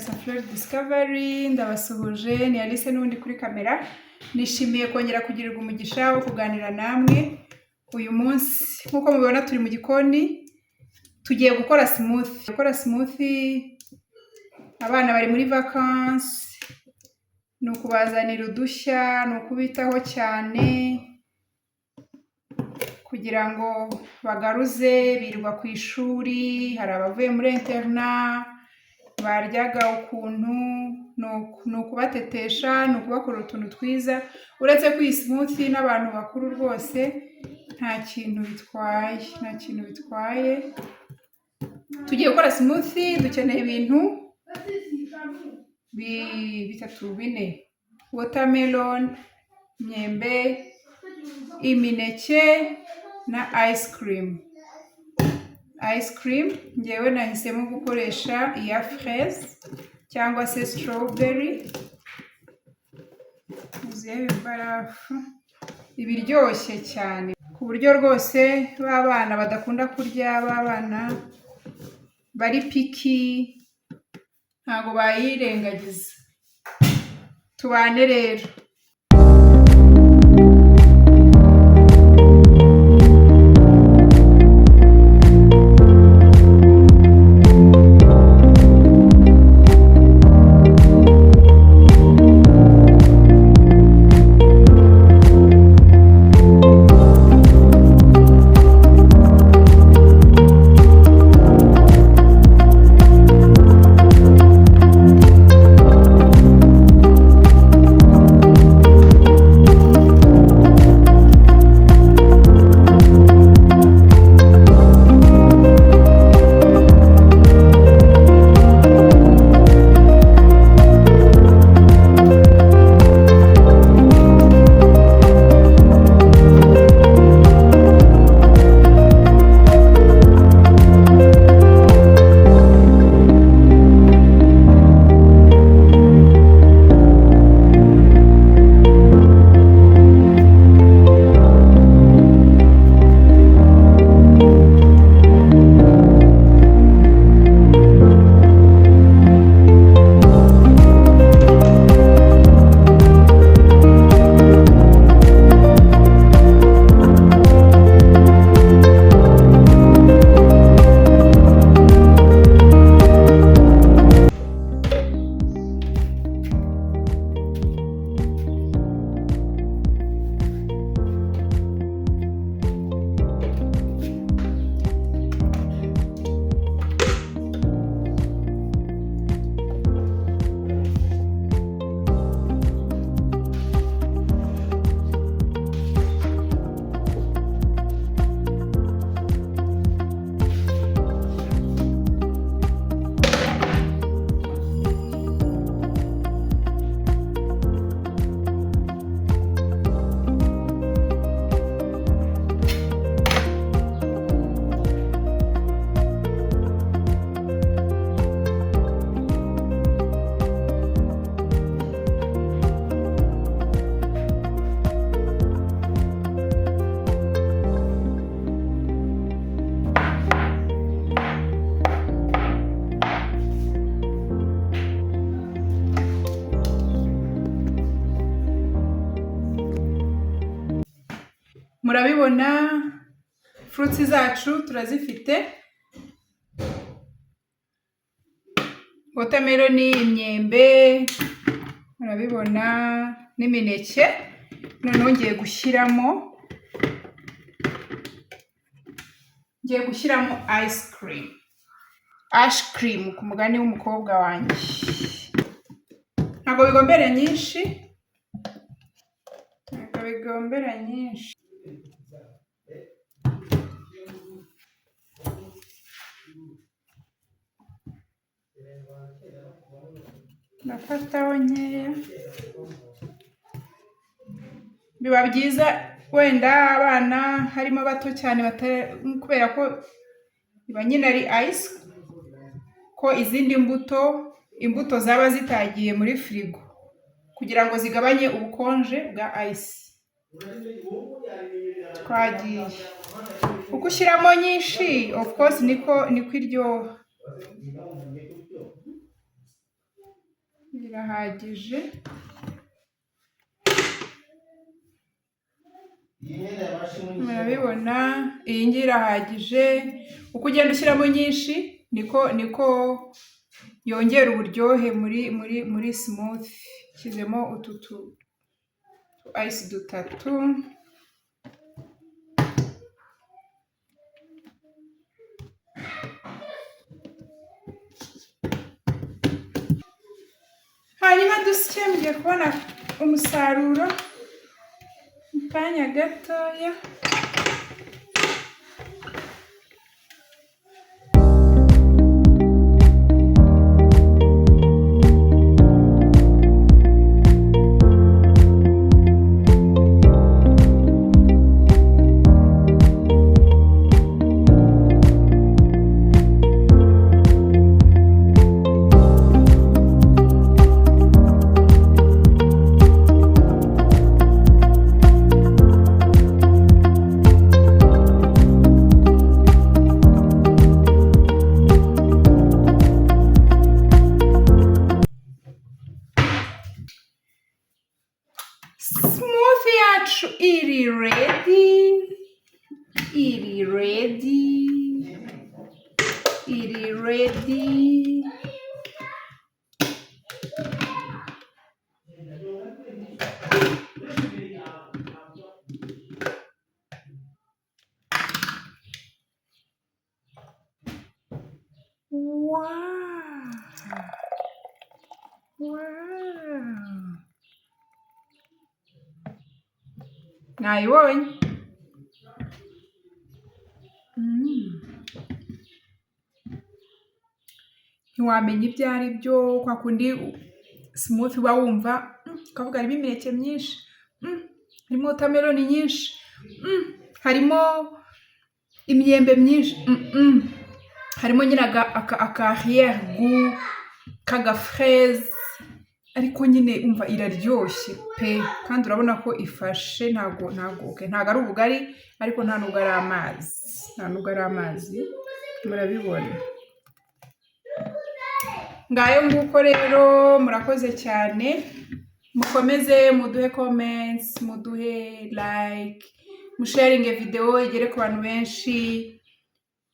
Fleur Discovery, ndabasuhuje ni Alice n'undi kuri kamera. Nishimiye kongera kugirirwa umugisha wo kuganira namwe uyu munsi. Nkuko mubibona turi mu gikoni, tugiye gukora smoothie. Abana bari muri vacances, ni ukubazanira udushya, ni ukubitaho cyane kugira ngo bagaruze, birirwa ku ishuri, hari abavuye muri interna baryaga ukuntu, ni ukubatetesha, ni ukubakora utuntu twiza. Uretse ko iyi smoothie n'abantu bakuru rwose nta kintu bitwaye. Tugiye gukora smoothie, dukeneye ibintu bine: watermelon, imyembe, imineke na ice cream. Ngewe nahisemo gukoresha iya fraise cyangwa se strawberry. Uziye barafu ibiryoshye cyane ku buryo rwose babana badakunda kurya, babana bari picky ntago bayirengagiza. Tubane rero. Murabibona fruits zacu turazifite: watermelon, imyembe, murabibona n'imineke. Noneho ngiye gushyiramo ice cream ku mugani w'umukobwa wanjye. Ntabwo bigombera nyinshi. Ndafataho nkeya. Biba byiza wenda abana harimo bato cyane kubera ko iba nyine ari ice, ko izindi imbuto zaba zitagiye muri firigo kugira ngo zigabanye ubukonje bwa ice. Twagiye uko ushyiramo nyinshi of course niko iryoha. irahagije. Murabibona iyi ngiyi irahagije. Uko ugenda ushyiramo nyinshi niko yongera uburyohe muri smoothie. Shyizemo utu ice dutatu. Hanyuma dusye mugiye kubona umusaruro mu kanya gatoya. Smoothie yacu iri ready. Wow. Mwayibonye? Ntiwamenya ibyo ari byo, kwa kundi smoothie uba wumva ukavuga harimo imineke myinshi, harimo watermelon nyinshi, harimo imyembe myinshi, harimo nyine arrière goût k'agafraise, ariko nyine umva iraryoshye pe, kandi urabona ko ifashe. Ntabwo ari ubugari, ariko nta nubwo ari amazi, murabibona. Ngayo nguko rero, murakoze cyane. Mukomeze muduhe comments, muduhe like, musharinge video igere ku bantu benshi.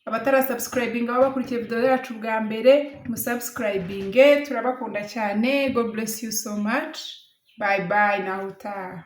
Abatarasubscribinga baba bakurikiye video yacu bwa mbere, musubscribinge. Turabakunda cyane. God bless you so much. Bye bye, naho utaha.